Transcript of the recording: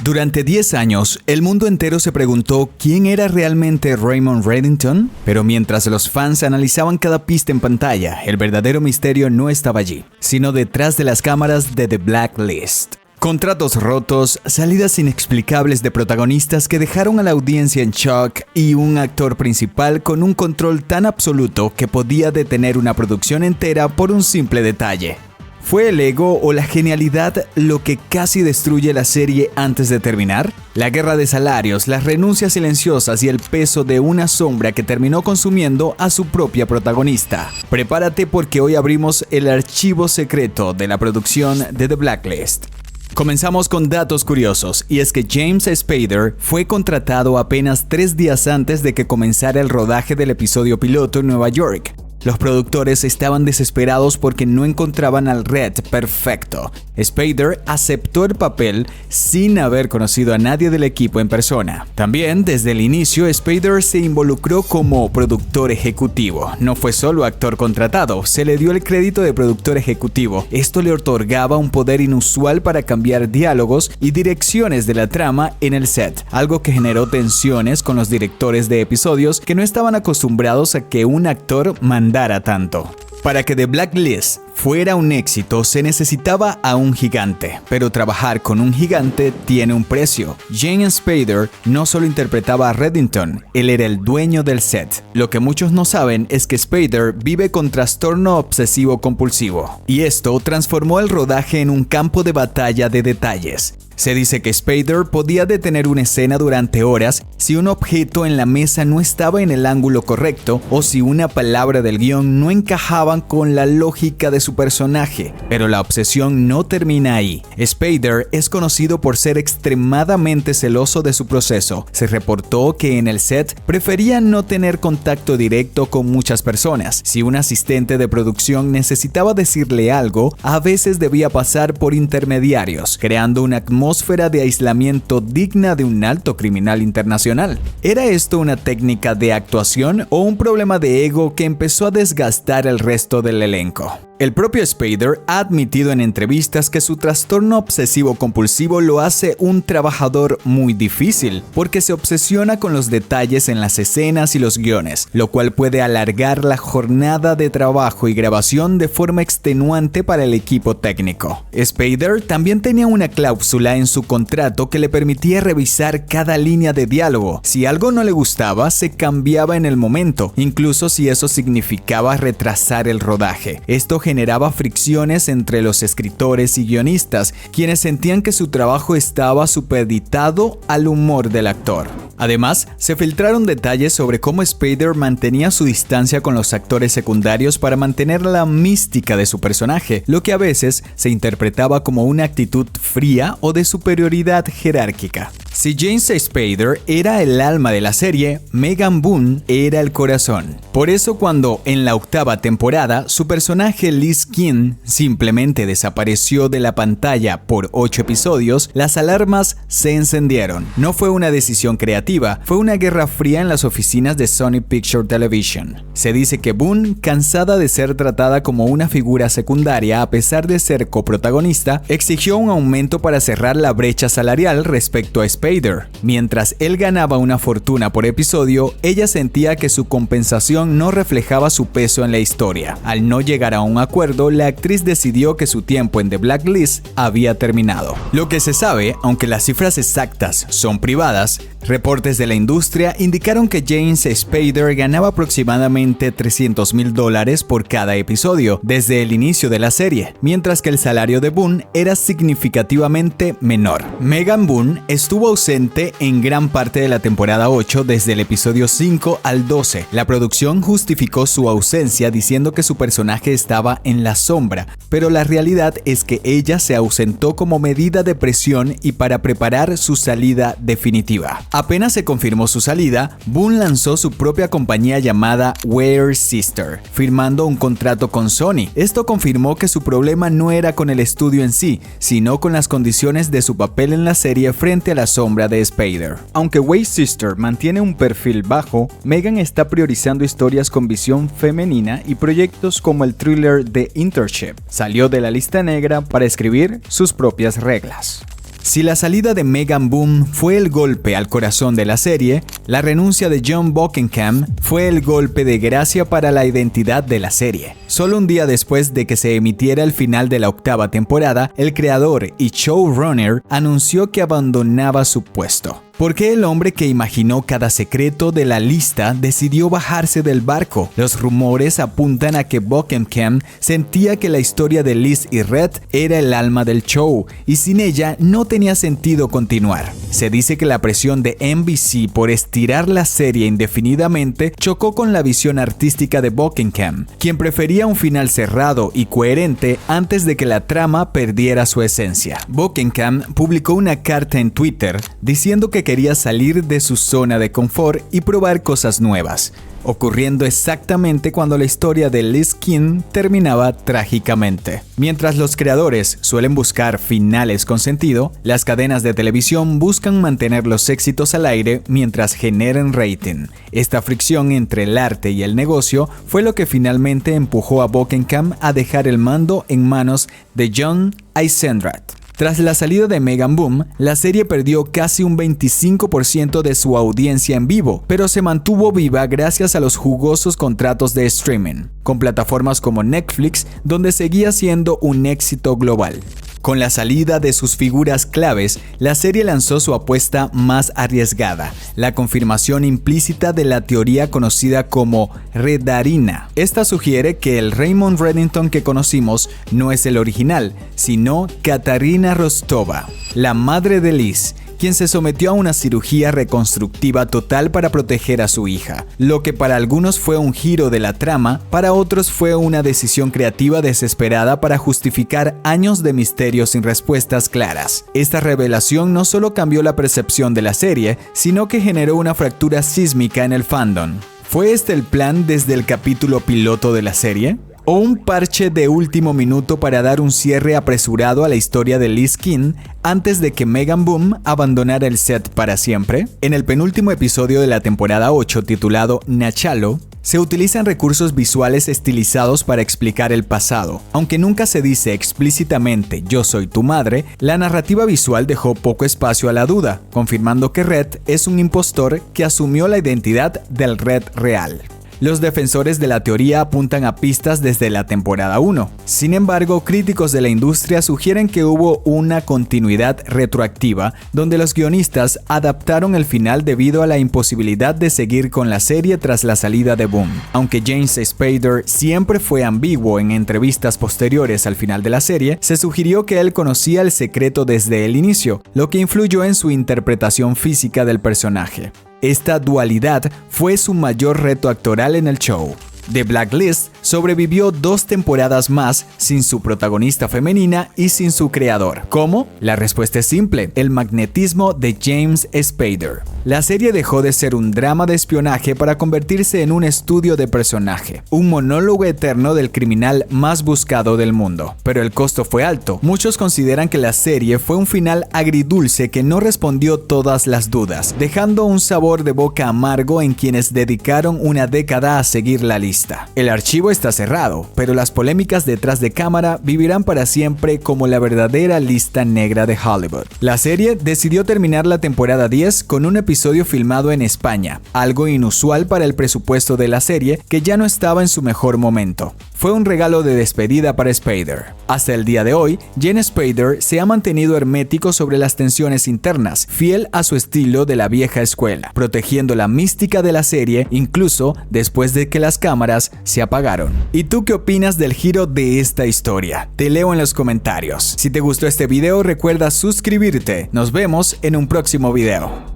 Durante 10 años, el mundo entero se preguntó quién era realmente Raymond Reddington, pero mientras los fans analizaban cada pista en pantalla, el verdadero misterio no estaba allí, sino detrás de las cámaras de The Blacklist. Contratos rotos, salidas inexplicables de protagonistas que dejaron a la audiencia en shock y un actor principal con un control tan absoluto que podía detener una producción entera por un simple detalle. ¿Fue el ego o la genialidad lo que casi destruye la serie antes de terminar? La guerra de salarios, las renuncias silenciosas y el peso de una sombra que terminó consumiendo a su propia protagonista. Prepárate porque hoy abrimos el archivo secreto de la producción de The Blacklist. Comenzamos con datos curiosos, y es que James Spader fue contratado apenas 3 días antes de que comenzara el rodaje del episodio piloto en Nueva York. Los productores estaban desesperados porque no encontraban al Red perfecto. Spader aceptó el papel sin haber conocido a nadie del equipo en persona. También, desde el inicio, Spader se involucró como productor ejecutivo. No fue solo actor contratado, se le dio el crédito de productor ejecutivo. Esto le otorgaba un poder inusual para cambiar diálogos y direcciones de la trama en el set, algo que generó tensiones con los directores de episodios que no estaban acostumbrados a que un actor mandara tanto. Para que The Blacklist fuera un éxito se necesitaba a un gigante, pero trabajar con un gigante tiene un precio. James Spader no solo interpretaba a Reddington, él era el dueño del set. Lo que muchos no saben es que Spader vive con trastorno obsesivo compulsivo, y esto transformó el rodaje en un campo de batalla de detalles. Se dice que Spader podía detener una escena durante horas si un objeto en la mesa no estaba en el ángulo correcto o si una palabra del guión no encajaba con la lógica de su personaje. Pero la obsesión no termina ahí. Spader es conocido por ser extremadamente celoso de su proceso. Se reportó que en el set prefería no tener contacto directo con muchas personas. Si un asistente de producción necesitaba decirle algo, a veces debía pasar por intermediarios, creando una atmósfera de aislamiento digna de un alto criminal internacional. ¿Era esto una técnica de actuación o un problema de ego que empezó a desgastar el resto del elenco? El propio Spader ha admitido en entrevistas que su trastorno obsesivo compulsivo lo hace un trabajador muy difícil, porque se obsesiona con los detalles en las escenas y los guiones, lo cual puede alargar la jornada de trabajo y grabación de forma extenuante para el equipo técnico. Spader también tenía una cláusula en su contrato que le permitía revisar cada línea de diálogo. Si algo no le gustaba, se cambiaba en el momento, incluso si eso significaba retrasar el rodaje. Esto generaba fricciones entre los escritores y guionistas, quienes sentían que su trabajo estaba supeditado al humor del actor. Además, se filtraron detalles sobre cómo Spader mantenía su distancia con los actores secundarios para mantener la mística de su personaje, lo que a veces se interpretaba como una actitud fría o de superioridad jerárquica. Si James Spader era el alma de la serie, Megan Boone era el corazón. Por eso cuando en la 8ª temporada su personaje Liz King simplemente desapareció de la pantalla por 8 episodios, las alarmas se encendieron. No fue una decisión creativa, fue una guerra fría en las oficinas de Sony Pictures Television. Se dice que Boone, cansada de ser tratada como una figura secundaria a pesar de ser coprotagonista, exigió un aumento para cerrar la brecha salarial respecto a Spader. Mientras él ganaba una fortuna por episodio, ella sentía que su compensación no reflejaba su peso en la historia. Al no llegar a un acuerdo, la actriz decidió que su tiempo en The Blacklist había terminado. Lo que se sabe, aunque las cifras exactas son privadas, reportes de la industria indicaron que James Spader ganaba aproximadamente $300,000 por cada episodio desde el inicio de la serie, mientras que el salario de Boone era significativamente menor. Megan Boone estuvo ausente en gran parte de la temporada 8 desde el episodio 5 al 12. La producción justificó su ausencia diciendo que su personaje estaba en la sombra, pero la realidad es que ella se ausentó como medida de presión y para preparar su salida definitiva. Apenas se confirmó su salida, Boone lanzó su propia compañía llamada Weird Sister, firmando un contrato con Sony. Esto confirmó que su problema no era con el estudio en sí, sino con las condiciones de su papel en la serie frente a la sombra de Spader. Aunque Weird Sister mantiene un perfil bajo, Megan está priorizando historias con visión femenina y proyectos como el thriller The Internship. Salió de la lista negra para escribir sus propias reglas. Si la salida de Megan Boom fue el golpe al corazón de la serie, la renuncia de John Buckingham fue el golpe de gracia para la identidad de la serie. Solo un día después de que se emitiera el final de la 8ª temporada, el creador y showrunner anunció que abandonaba su puesto. ¿Por qué el hombre que imaginó cada secreto de la lista decidió bajarse del barco? Los rumores apuntan a que Buckingham sentía que la historia de Liz y Red era el alma del show y sin ella no tenía sentido continuar. Se dice que la presión de NBC por estirar la serie indefinidamente chocó con la visión artística de Buckingham, quien prefería un final cerrado y coherente antes de que la trama perdiera su esencia. Buckingham publicó una carta en Twitter diciendo que quería salir de su zona de confort y probar cosas nuevas, ocurriendo exactamente cuando la historia de Liz King terminaba trágicamente. Mientras los creadores suelen buscar finales con sentido, las cadenas de televisión buscan mantener los éxitos al aire mientras generen rating. Esta fricción entre el arte y el negocio fue lo que finalmente empujó a Buckingham a dejar el mando en manos de John Eisendrath. Tras la salida de Megan Boom, la serie perdió casi un 25% de su audiencia en vivo, pero se mantuvo viva gracias a los jugosos contratos de streaming, con plataformas como Netflix, donde seguía siendo un éxito global. Con la salida de sus figuras claves, la serie lanzó su apuesta más arriesgada, la confirmación implícita de la teoría conocida como Redarina. Esta sugiere que el Raymond Reddington que conocimos no es el original, sino Katarina Rostova, la madre de Liz, quien se sometió a una cirugía reconstructiva total para proteger a su hija. Lo que para algunos fue un giro de la trama, para otros fue una decisión creativa desesperada para justificar años de misterio sin respuestas claras. Esta revelación no solo cambió la percepción de la serie, sino que generó una fractura sísmica en el fandom. ¿Fue este el plan desde el capítulo piloto de la serie? ¿O un parche de último minuto para dar un cierre apresurado a la historia de Liz King antes de que Megan Boom abandonara el set para siempre? En el penúltimo episodio de la temporada 8, titulado Nachalo, se utilizan recursos visuales estilizados para explicar el pasado. Aunque nunca se dice explícitamente "yo soy tu madre", la narrativa visual dejó poco espacio a la duda, confirmando que Red es un impostor que asumió la identidad del Red real. Los defensores de la teoría apuntan a pistas desde la temporada 1. Sin embargo, críticos de la industria sugieren que hubo una continuidad retroactiva donde los guionistas adaptaron el final debido a la imposibilidad de seguir con la serie tras la salida de Boom. Aunque James Spader siempre fue ambiguo en entrevistas posteriores al final de la serie, se sugirió que él conocía el secreto desde el inicio, lo que influyó en su interpretación física del personaje. Esta dualidad fue su mayor reto actoral en el show. The Blacklist sobrevivió 2 temporadas más sin su protagonista femenina y sin su creador. ¿Cómo? La respuesta es simple: el magnetismo de James Spader. La serie dejó de ser un drama de espionaje para convertirse en un estudio de personaje, un monólogo eterno del criminal más buscado del mundo. Pero el costo fue alto. Muchos consideran que la serie fue un final agridulce que no respondió todas las dudas, dejando un sabor de boca amargo en quienes dedicaron una década a seguir la lista. El archivo está cerrado, pero las polémicas detrás de cámara vivirán para siempre como la verdadera lista negra de Hollywood. La serie decidió terminar la temporada 10 con un episodio filmado en España, algo inusual para el presupuesto de la serie, que ya no estaba en su mejor momento. Fue un regalo de despedida para Spader. Hasta el día de hoy, James Spader se ha mantenido hermético sobre las tensiones internas, fiel a su estilo de la vieja escuela, protegiendo la mística de la serie incluso después de que las cámaras se apagaron. ¿Y tú qué opinas del giro de esta historia? Te leo en los comentarios. Si te gustó este video, recuerda suscribirte. Nos vemos en un próximo video.